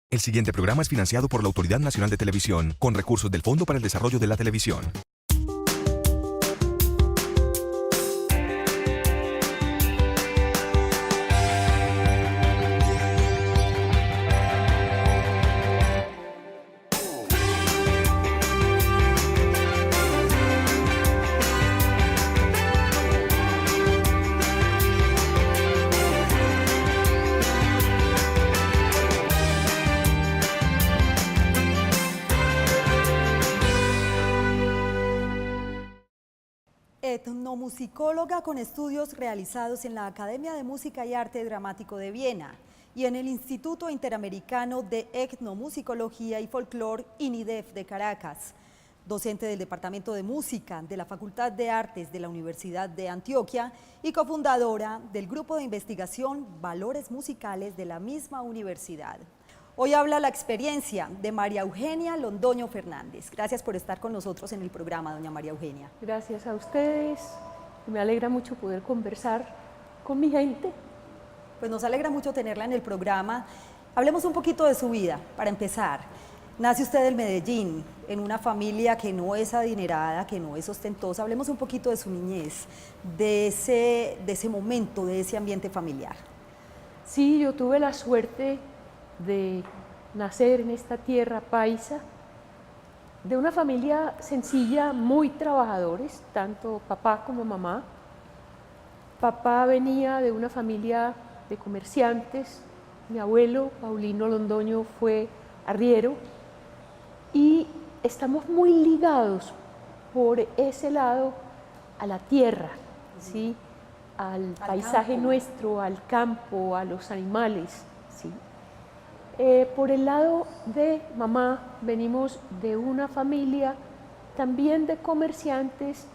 El siguiente programa es financiado por la Autoridad Nacional de Televisión, con recursos del Fondo para el Desarrollo de la Televisión. Etnomusicóloga con estudios realizados en la Academia de Música y Arte Dramático de Viena y en el Instituto Interamericano de Etnomusicología y Folclore INIDEF de Caracas. Docente del Departamento de Música de la Facultad de Artes de la Universidad de Antioquia y cofundadora del Grupo de Investigación Valores Musicales de la misma universidad. Hoy habla la experiencia de María Eugenia Londoño Fernández. Gracias por estar con nosotros en el programa, doña María Eugenia. Gracias a ustedes. Me alegra mucho poder conversar con mi gente. Pues nos alegra mucho tenerla en el programa. Hablemos un poquito de su vida, para empezar. Nace usted en Medellín, en una familia que no es adinerada, que no es ostentosa. Hablemos un poquito de su niñez, de ese momento, de ese ambiente familiar. Sí, yo tuve la suerte de nacer en esta tierra paisa, de una familia sencilla, muy trabajadores, tanto papá como mamá. Papá venía de una familia de comerciantes, mi abuelo Paulino Londoño fue arriero y estamos muy ligados por ese lado a la tierra, ¿sí? Al paisaje campo. nuestro, al campo, a los animales, ¿sí? Por el lado de mamá venimos de una familia también de comerciantes,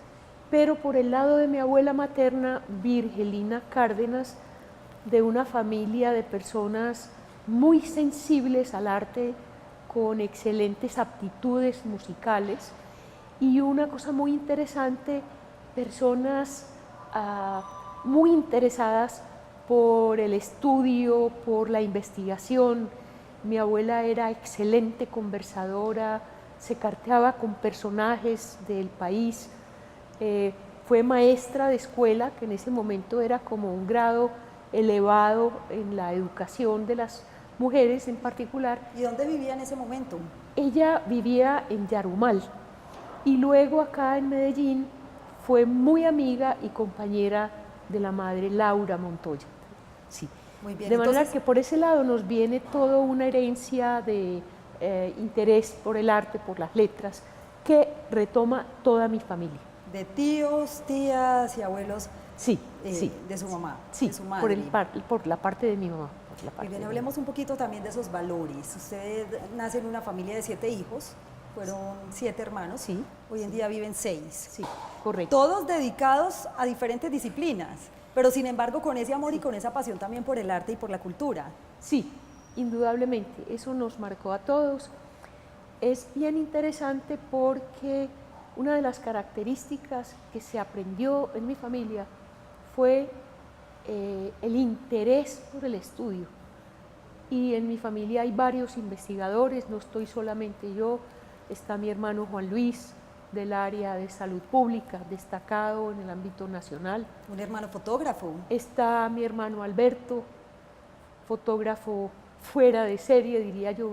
pero por el lado de mi abuela materna, Virgelina Cárdenas, de una familia de personas muy sensibles al arte, con excelentes aptitudes musicales y una cosa muy interesante, personas muy interesadas por el estudio, por la investigación. Mi abuela era excelente conversadora, se carteaba con personajes del país, fue maestra de escuela, que en ese momento era como un grado elevado en la educación de las mujeres en particular. ¿Y dónde vivía en ese momento? Ella vivía en Yarumal y luego acá en Medellín fue muy amiga y compañera de la madre Laura Montoya. Sí. Muy bien, De manera entonces, que por ese lado nos viene toda una herencia de interés por el arte, por las letras, que retoma toda mi familia. de tíos, tías y abuelos Sí, sí. de su mamá, Sí, de su madre. por la parte de mi mamá. Muy bien, hablemos un poquito también de esos valores. Usted nace en una familia de 7 hijos, fueron 7 hermanos, Sí, hoy en día viven 6. Sí, correcto. Todos dedicados a diferentes disciplinas, pero sin embargo con ese amor y con esa pasión también por el arte y por la cultura. Sí, indudablemente, eso nos marcó a todos. Es bien interesante porque una de las características que se aprendió en mi familia fue el interés por el estudio. Y en mi familia hay varios investigadores, no estoy solamente yo, está mi hermano Juan Luis, del área de salud pública, destacado en el ámbito nacional. Un hermano fotógrafo. Está mi hermano Alberto, fotógrafo fuera de serie, diría yo,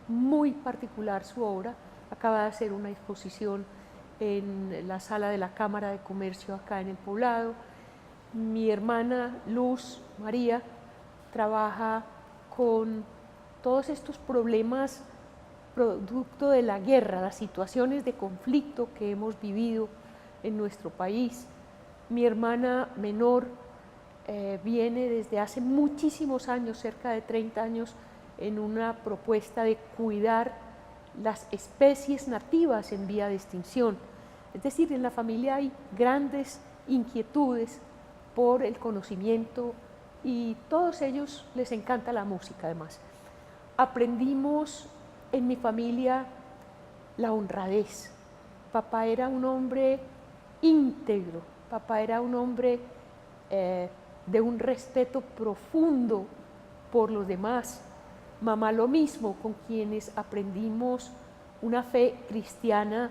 muy particular su obra. Acaba de hacer una exposición en la sala de la Cámara de Comercio acá en el Poblado. Mi hermana Luz María trabaja con todos estos problemas producto de la guerra, las situaciones de conflicto que hemos vivido en nuestro país. Mi hermana menor viene desde hace muchísimos años, cerca de 30 años, en una propuesta de cuidar las especies nativas en vía de extinción. Es decir, en la familia hay grandes inquietudes por el conocimiento y a todos ellos les encanta la música además. Aprendimos en mi familia la honradez. Papá era un hombre íntegro, papá era un hombre de un respeto profundo por los demás mamá lo mismo, con quienes aprendimos una fe cristiana,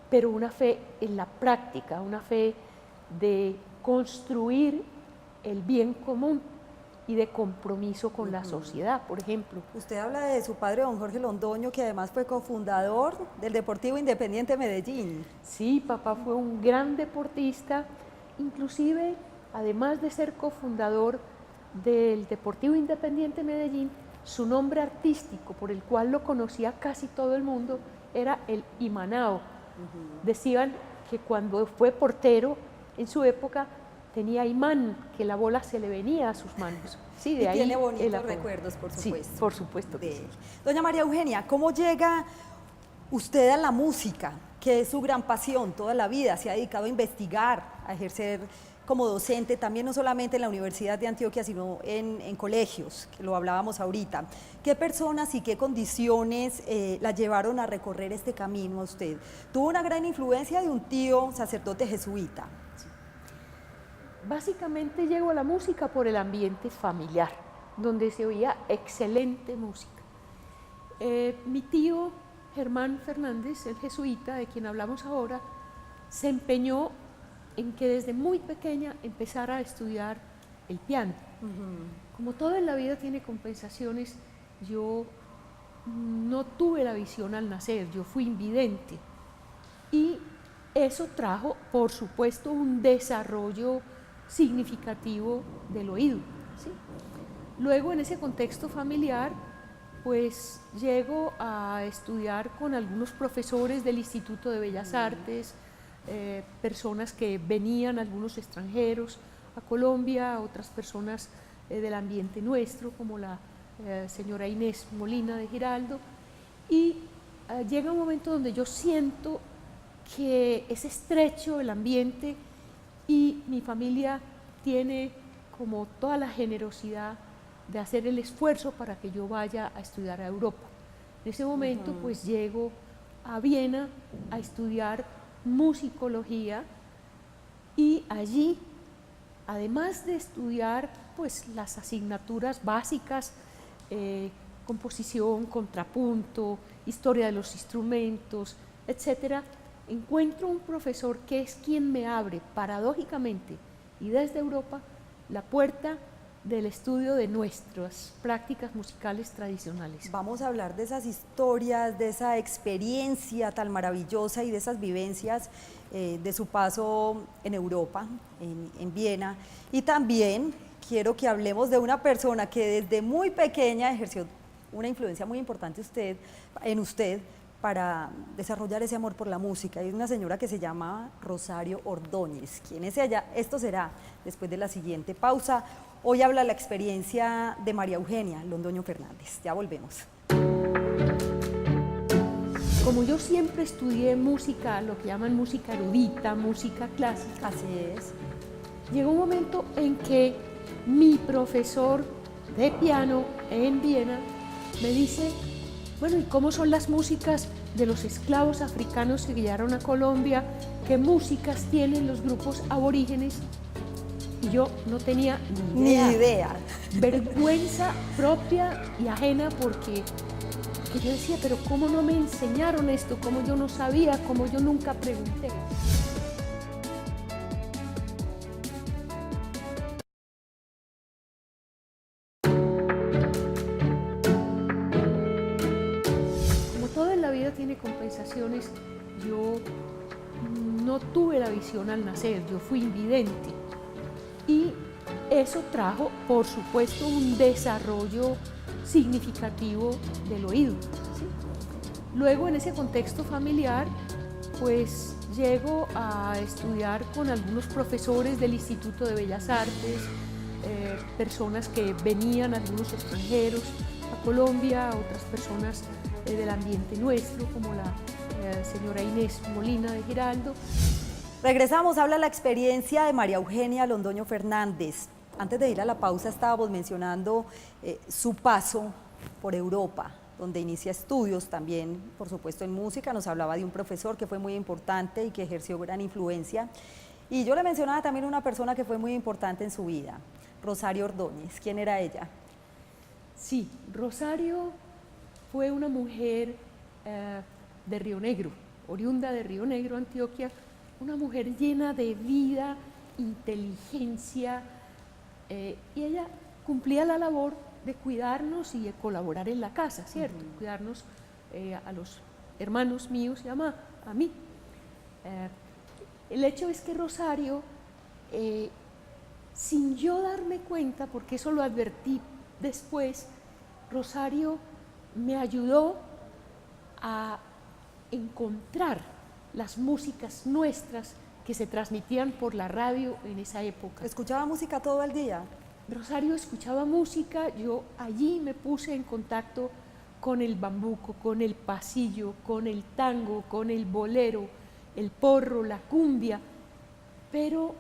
pero una fe en la práctica, una fe de construir el bien común y de compromiso con la sociedad, por ejemplo. Usted habla de su padre, don Jorge Londoño, que además fue cofundador del Deportivo Independiente Medellín. Sí, papá fue un gran deportista, inclusive, además de ser cofundador del Deportivo Independiente Medellín, su nombre artístico, por el cual lo conocía casi todo el mundo, era el Imanao. Decían que cuando fue portero, en su época, tenía imán, que la bola se le venía a sus manos. Sí, de y ahí tiene bonitos el apodo. recuerdos, por supuesto. Sí, por supuesto que de sí. él. Doña María Eugenia, ¿cómo llega usted a la música, que es su gran pasión toda la vida? Se ha dedicado a investigar, a ejercer como docente, también no solamente en la Universidad de Antioquia, sino en colegios, que lo hablábamos ahorita. ¿Qué personas y qué condiciones la llevaron a recorrer este camino a usted? Tuvo una gran influencia de un tío sacerdote jesuita. Básicamente llego a la música por el ambiente familiar, donde se oía excelente música. Mi tío Germán Fernández, el jesuita de quien hablamos ahora, se empeñó en que desde muy pequeña empezara a estudiar el piano. Como todo en la vida tiene compensaciones, yo no tuve la visión al nacer, yo fui invidente. Y eso trajo, por supuesto, un desarrollo significativo del oído. ¿Sí? Luego, en ese contexto familiar, pues llego a estudiar con algunos profesores del Instituto de Bellas Artes, personas que venían, algunos extranjeros, a Colombia, otras personas del ambiente nuestro, como la señora Inés Molina de Giraldo, y llega un momento donde yo siento que es estrecho el ambiente y mi familia tiene como toda la generosidad de hacer el esfuerzo para que yo vaya a estudiar a Europa. En ese momento pues llego a Viena a estudiar musicología y allí, además de estudiar pues las asignaturas básicas, composición, contrapunto, historia de los instrumentos, etcétera, encuentro un profesor que es quien me abre paradójicamente y desde Europa la puerta del estudio de nuestras prácticas musicales tradicionales. Vamos a hablar de esas historias, de esa experiencia tan maravillosa y de esas vivencias de su paso en Europa, en Viena. Y también quiero que hablemos de una persona que desde muy pequeña ejerció una influencia muy importante en usted para desarrollar ese amor por la música. Es una señora que se llama Rosario Ordóñez. ¿Quién es ella? Esto será después de la siguiente pausa. Hoy habla la experiencia de María Eugenia Londoño Fernández. Ya volvemos. Como yo siempre estudié música, lo que llaman música erudita, música clásica. Así es. Llegó un momento en que mi profesor de piano en Viena me dice: bueno, ¿y cómo son las músicas de los esclavos africanos que llegaron a Colombia? ¿Qué músicas tienen los grupos aborígenes? Y yo no tenía ni idea. Vergüenza propia y ajena porque yo decía, pero ¿cómo no me enseñaron esto? ¿Cómo yo no sabía? ¿Cómo yo nunca pregunté? Tiene compensaciones, yo no tuve la visión al nacer, yo fui invidente y eso trajo, por supuesto, un desarrollo significativo del oído. ¿Sí? Luego, en ese contexto familiar, pues llego a estudiar con algunos profesores del Instituto de Bellas Artes, personas que venían, algunos extranjeros, a Colombia, otras personas del ambiente nuestro, como la señora Inés Molina de Giraldo. Regresamos, habla la experiencia de María Eugenia Londoño Fernández. Antes de ir a la pausa estábamos mencionando su paso por Europa, donde inicia estudios también, por supuesto, en música. Nos hablaba de un profesor que fue muy importante y que ejerció gran influencia. Y yo le mencionaba también una persona que fue muy importante en su vida, Rosario Ordóñez. ¿Quién era ella? Sí, Rosario fue una mujer de Río Negro, oriunda de Río Negro, Antioquia, una mujer llena de vida, inteligencia, y ella cumplía la labor de cuidarnos y de colaborar en la casa, ¿cierto? Cuidarnos a los hermanos míos y a mí. El hecho es que Rosario, sin yo darme cuenta, porque eso lo advertí después, Rosario me ayudó a encontrar las músicas nuestras que se transmitían por la radio en esa época. ¿Escuchaba música todo el día? Rosario escuchaba música, yo allí me puse en contacto con el bambuco, con el pasillo, con el tango, con el bolero, el porro, la cumbia, pero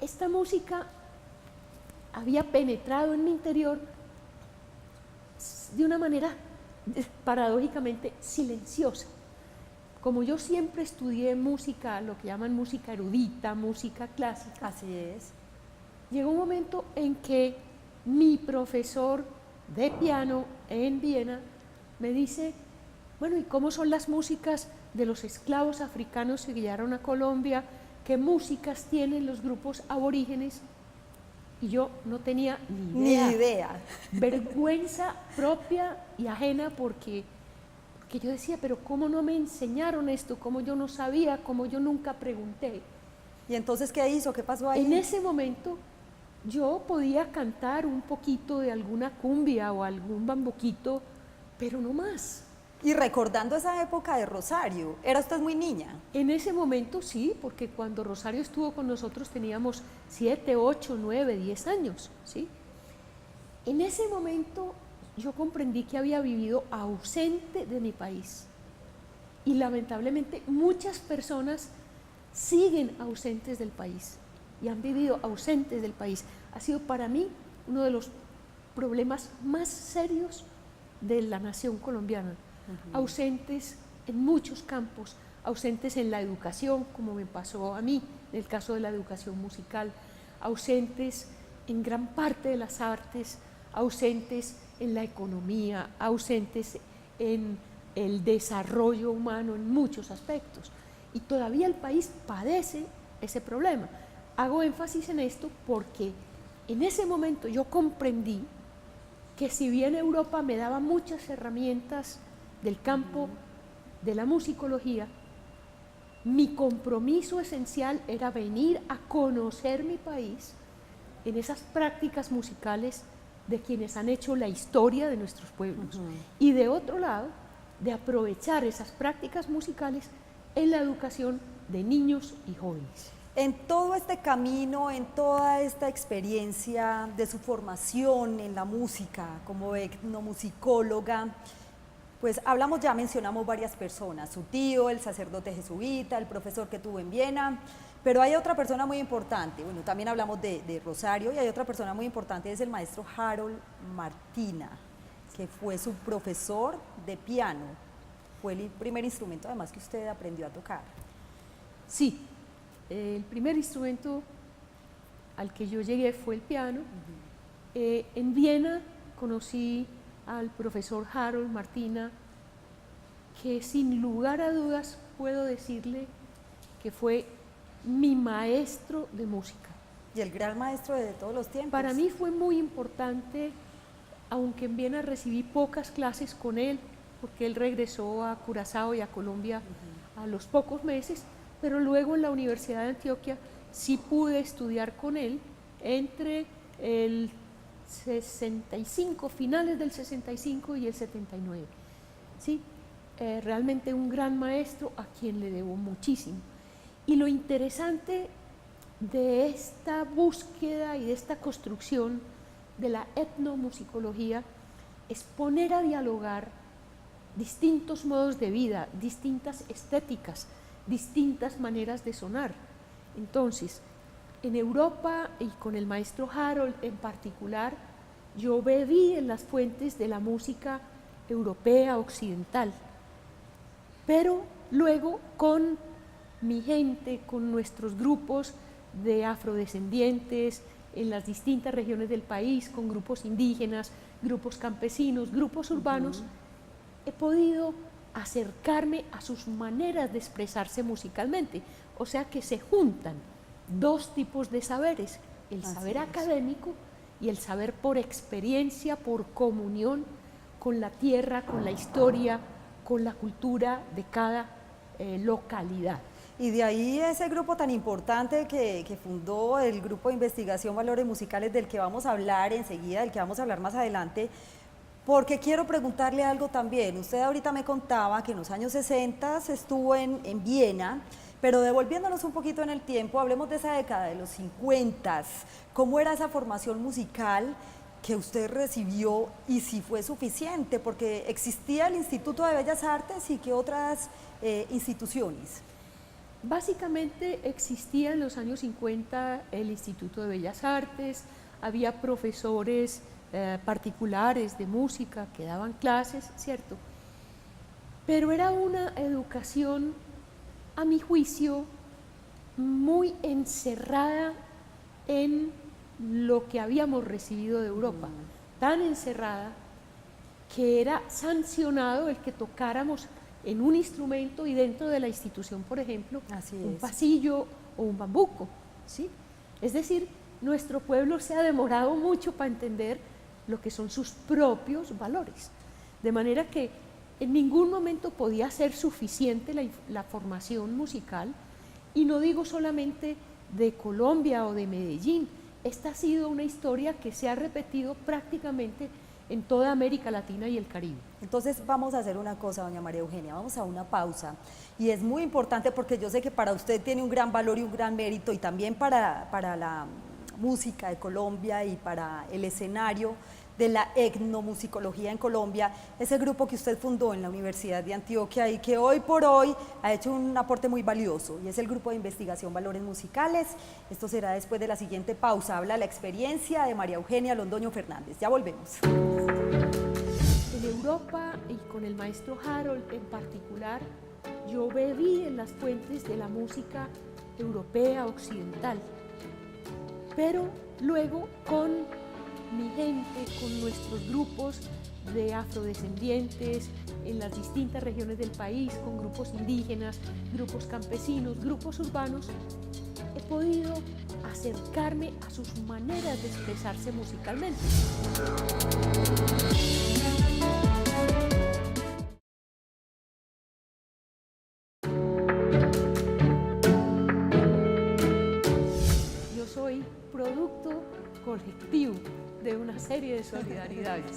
esta música había penetrado en mi interior de una manera paradójicamente silenciosa. Como yo siempre estudié música, lo que llaman música erudita, música clásica, Así es. llegó un momento en que mi profesor de piano en Viena me dice, bueno, ¿y cómo son las músicas de los esclavos africanos que llegaron a Colombia? ¿Qué músicas tienen los grupos aborígenes? Y yo no tenía ni idea. Vergüenza propia y ajena porque yo decía, pero ¿cómo no me enseñaron esto? ¿Cómo yo no sabía? ¿Cómo yo nunca pregunté? ¿Y entonces qué hizo? ¿Qué pasó ahí? En ese momento yo podía cantar un poquito de alguna cumbia o algún bambuquito, pero no más. Y recordando esa época de Rosario, ¿era usted muy niña? En ese momento sí, porque cuando Rosario estuvo con nosotros teníamos 7, 8, 9, 10 años, ¿sí? En ese momento yo comprendí que había vivido ausente de mi país y lamentablemente muchas personas siguen ausentes del país y han vivido ausentes del país. Ha sido para mí uno de los problemas más serios de la nación colombiana. Ausentes en muchos campos, ausentes en la educación, como me pasó a mí, en el caso de la educación musical, ausentes en gran parte de las artes, ausentes en la economía, ausentes en el desarrollo humano en muchos aspectos. Y todavía el país padece ese problema. Hago énfasis en esto porque en ese momento yo comprendí que si bien Europa me daba muchas herramientas del campo de la musicología, mi compromiso esencial era venir a conocer mi país en esas prácticas musicales de quienes han hecho la historia de nuestros pueblos. Y de otro lado, de aprovechar esas prácticas musicales en la educación de niños y jóvenes. En todo este camino, en toda esta experiencia de su formación en la música como etnomusicóloga, pues hablamos, ya mencionamos varias personas, su tío, el sacerdote jesuita, el profesor que tuvo en Viena, pero hay otra persona muy importante, bueno, también hablamos de Rosario, y hay otra persona muy importante, es el maestro Harold Martina, que fue su profesor de piano, fue el primer instrumento además que usted aprendió a tocar. Sí, el primer instrumento al que yo llegué fue el piano. En Viena conocí al profesor Harold Martina, que sin lugar a dudas puedo decirle que fue mi maestro de música. Y el gran maestro de todos los tiempos. Para mí fue muy importante, aunque en Viena recibí pocas clases con él, porque él regresó a Curazao y a Colombia a los pocos meses, pero luego en la Universidad de Antioquia sí pude estudiar con él entre el 65, finales del 65 y el 79. ¿Sí? Realmente un gran maestro a quien le debo muchísimo. Y lo interesante de esta búsqueda y de esta construcción de la etnomusicología es poner a dialogar distintos modos de vida, distintas estéticas, distintas maneras de sonar. Entonces, en Europa y con el maestro Harold en particular, yo bebí en las fuentes de la música europea occidental, pero luego con mi gente, con nuestros grupos de afrodescendientes en las distintas regiones del país, con grupos indígenas, grupos campesinos, grupos urbanos, he podido acercarme a sus maneras de expresarse musicalmente. O sea que se juntan dos tipos de saberes, el saber académico y el saber por experiencia, por comunión con la tierra, con la historia, con la cultura de cada localidad. Y de ahí ese grupo tan importante que fundó el Grupo de Investigación Valores Musicales, del que vamos a hablar enseguida, del que vamos a hablar más adelante, porque quiero preguntarle algo también. Usted ahorita me contaba que en los años 60 estuvo en Viena, pero devolviéndonos un poquito en el tiempo, hablemos de esa década de los 50. ¿Cómo era esa formación musical que usted recibió y si fue suficiente? Porque existía el Instituto de Bellas Artes y qué otras instituciones. Básicamente existía en los años 50 el Instituto de Bellas Artes, había profesores particulares de música que daban clases, ¿cierto? Pero era una educación, a mi juicio, muy encerrada en lo que habíamos recibido de Europa, tan encerrada que era sancionado el que tocáramos en un instrumento y dentro de la institución, por ejemplo, un pasillo o un bambuco, ¿sí? Es decir, nuestro pueblo se ha demorado mucho para entender lo que son sus propios valores, de manera que en ningún momento podía ser suficiente la formación musical, y no digo solamente de Colombia o de Medellín. Esta ha sido una historia que se ha repetido prácticamente en toda América Latina y el Caribe. Entonces vamos a hacer una cosa, doña María Eugenia, vamos a una pausa, y es muy importante porque yo sé que para usted tiene un gran valor y un gran mérito, y también para la música de Colombia y para el escenario de la etnomusicología en Colombia, ese grupo que usted fundó en la Universidad de Antioquia y que hoy por hoy ha hecho un aporte muy valioso, y es el Grupo de Investigación Valores Musicales. Esto será después de la siguiente pausa. Habla la experiencia de María Eugenia Londoño Fernández. Ya volvemos. En Europa, y con el maestro Harold en particular, yo bebí en las fuentes de la música europea occidental, pero luego con mi gente, con nuestros grupos de afrodescendientes en las distintas regiones del país, con grupos indígenas, grupos campesinos, grupos urbanos, he podido acercarme a sus maneras de expresarse musicalmente. Yo soy producto colectivo de una serie de solidaridades.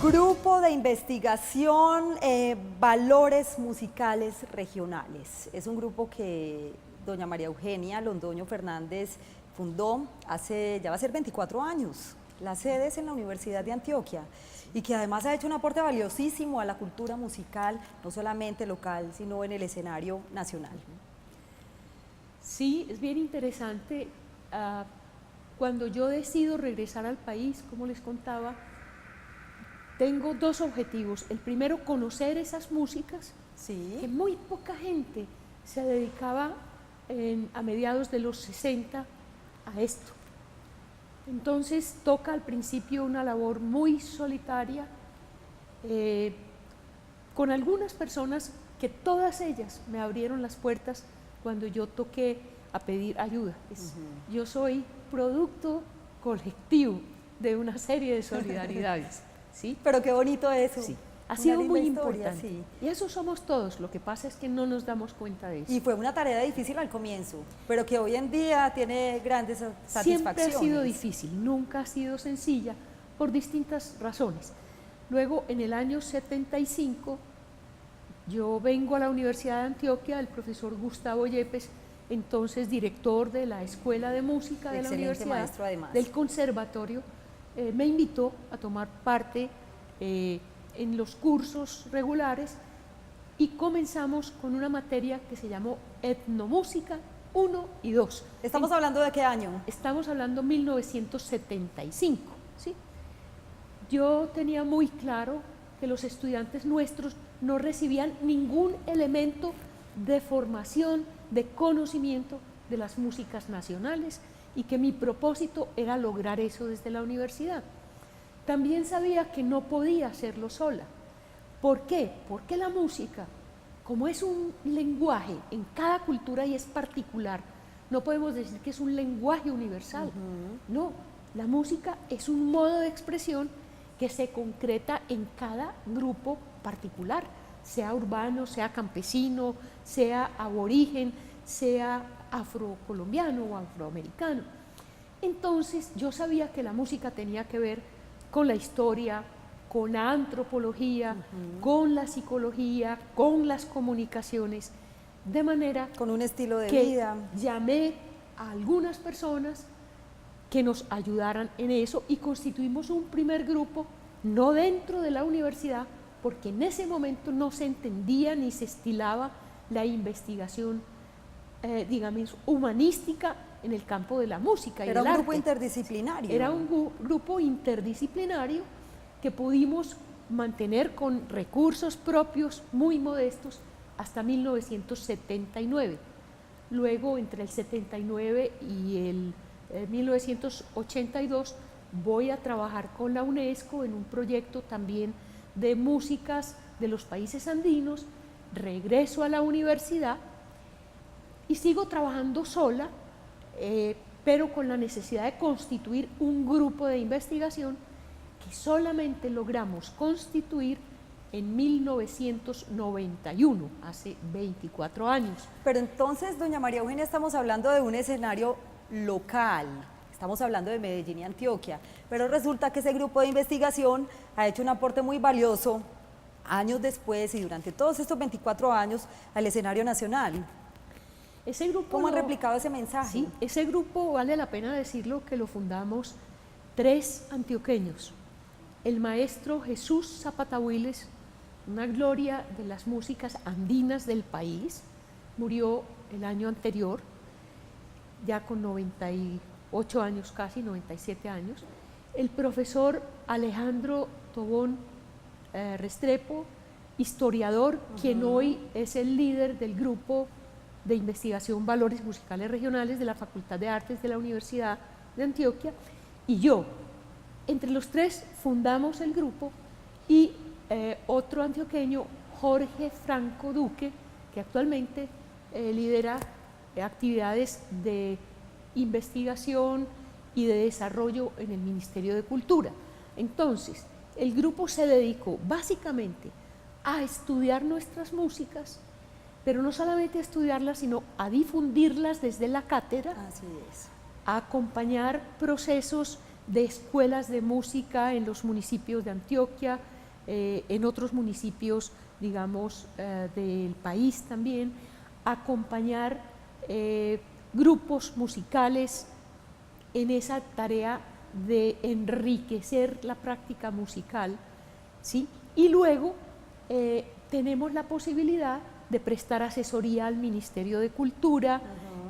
Grupo de Investigación Valores Musicales Regionales. Es un grupo que doña María Eugenia Londoño Fernández fundó hace, ya va a ser 24 años. La sede es en la Universidad de Antioquia, y que además ha hecho un aporte valiosísimo a la cultura musical, no solamente local, sino en el escenario nacional. Sí, es bien interesante. Cuando yo decido regresar al país, como les contaba, tengo dos objetivos. El primero, conocer esas músicas, que muy poca gente se dedicaba a mediados de los 60 a esto. Entonces toca al principio una labor muy solitaria, con algunas personas que todas ellas me abrieron las puertas cuando yo toqué a pedir ayuda. Yo soy producto colectivo de una serie de solidaridades. ¿Sí? Pero qué bonito eso. Sí. Ha sido muy importante. Sí. Y eso somos todos, lo que pasa es que no nos damos cuenta de eso. Y fue una tarea difícil al comienzo, pero que hoy en día tiene grandes satisfacciones. Siempre ha sido difícil, nunca ha sido sencilla, por distintas razones. Luego, en el año 75, Yo vengo a la Universidad de Antioquia, el profesor Gustavo Yepes, entonces director de la Escuela de Música de la Excelente Universidad, maestro, además. del conservatorio, me invitó a tomar parte en los cursos regulares y comenzamos con una materia que se llamó Etnomúsica 1 y 2. ¿Estamos hablando de qué año? Estamos hablando 1975, ¿sí? Yo tenía muy claro que los estudiantes nuestros no recibían ningún elemento de formación, de conocimiento de las músicas nacionales y que mi propósito era lograr eso desde la universidad. También sabía que no podía hacerlo sola. ¿Por qué? Porque la música, como es un lenguaje en cada cultura y es particular, no podemos decir que es un lenguaje universal. No, la música es un modo de expresión que se concreta en cada grupo particular, sea urbano, sea campesino, sea aborigen, sea afrocolombiano o afroamericano. Entonces yo sabía que la música tenía que ver con la historia, con la antropología, con la psicología, con las comunicaciones, de manera con un estilo de que vida. llamé a algunas personas que nos ayudaran en eso y constituimos un primer grupo, no dentro de la universidad, porque en ese momento no se entendía ni se estilaba la investigación, digamos, humanística en el campo de la música y Era del un arte. grupo interdisciplinario. Era un grupo interdisciplinario que pudimos mantener con recursos propios muy modestos hasta 1979. Luego, entre el 79 y el 1982, voy a trabajar con la UNESCO en un proyecto también de músicas de los países andinos, regreso a la universidad y sigo trabajando sola, pero con la necesidad de constituir un grupo de investigación que solamente logramos constituir en 1991, hace 24 años. Pero entonces, doña María Eugenia, estamos hablando de un escenario local, estamos hablando de Medellín y Antioquia, pero resulta que ese grupo de investigación ha hecho un aporte muy valioso años después y durante todos estos 24 años al escenario nacional. Ese grupo ¿Cómo han replicado ese mensaje? Sí, ese grupo, vale la pena decirlo, que lo fundamos 3 antioqueños. El maestro Jesús Zapata Huiles, una gloria de las músicas andinas del país, murió el año anterior, ya con 98 años casi, 97 años. El profesor Alejandro Tobón Restrepo, historiador, quien hoy es el líder del grupo de investigación Valores Musicales Regionales de la Facultad de Artes de la Universidad de Antioquia, y yo. Entre los 3 fundamos el grupo y otro antioqueño, Jorge Franco Duque, que actualmente lidera actividades de investigación y de desarrollo en el Ministerio de Cultura. Entonces, el grupo se dedicó básicamente a estudiar nuestras músicas, pero no solamente a estudiarlas, sino a difundirlas desde la cátedra, Así es. a acompañar procesos de escuelas de música en los municipios de Antioquia, en otros municipios, digamos, del país también, acompañar grupos musicales en esa tarea de enriquecer la práctica musical, ¿sí? Y luego tenemos la posibilidad de prestar asesoría al Ministerio de Cultura,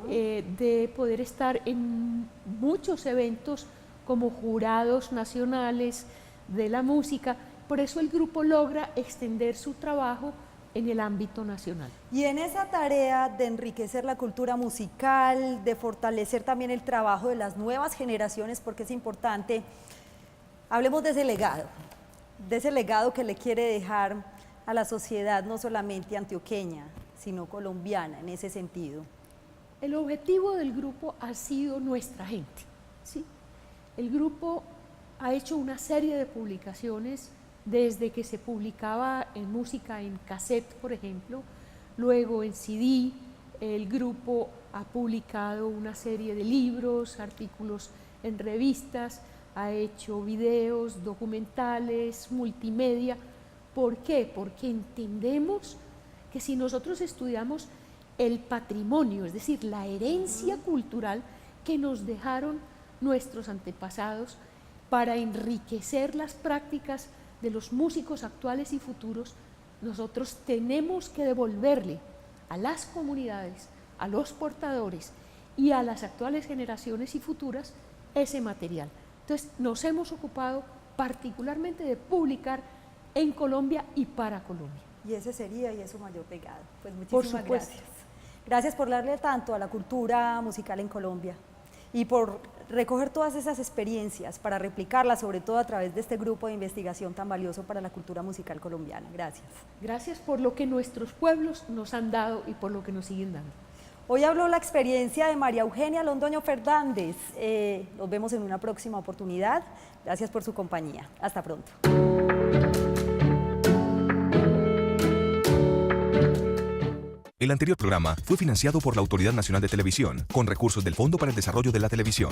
de poder estar en muchos eventos como jurados nacionales de la música. Por eso el grupo logra extender su trabajo en el ámbito nacional. Y en esa tarea de enriquecer la cultura musical, de fortalecer también el trabajo de las nuevas generaciones, porque es importante, hablemos de ese legado que le quiere dejar a la sociedad no solamente antioqueña, sino colombiana en ese sentido. El objetivo del grupo ha sido nuestra gente, ¿sí? El grupo ha hecho una serie de publicaciones desde que se publicaba en música en cassette, por ejemplo, luego en CD. El grupo ha publicado una serie de libros, artículos en revistas, ha hecho videos, documentales, multimedia. ¿Por qué? Porque entendemos que si nosotros estudiamos el patrimonio, es decir, la herencia cultural que nos dejaron nuestros antepasados para enriquecer las prácticas de los músicos actuales y futuros, nosotros tenemos que devolverle a las comunidades, a los portadores y a las actuales generaciones y futuras ese material. Entonces nos hemos ocupado particularmente de publicar en Colombia y para Colombia. Y ese sería y es su mayor legado. Pues Por muchísimas supuesto. gracias. Gracias por darle tanto a la cultura musical en Colombia y por recoger todas esas experiencias para replicarlas, sobre todo a través de este grupo de investigación tan valioso para la cultura musical colombiana. Gracias. Gracias por lo que nuestros pueblos nos han dado y por lo que nos siguen dando. Hoy habló la experiencia de María Eugenia Londoño Fernández. Nos vemos en una próxima oportunidad. Gracias por su compañía. Hasta pronto. El anterior programa fue financiado por la Autoridad Nacional de Televisión, con recursos del Fondo para el Desarrollo de la Televisión.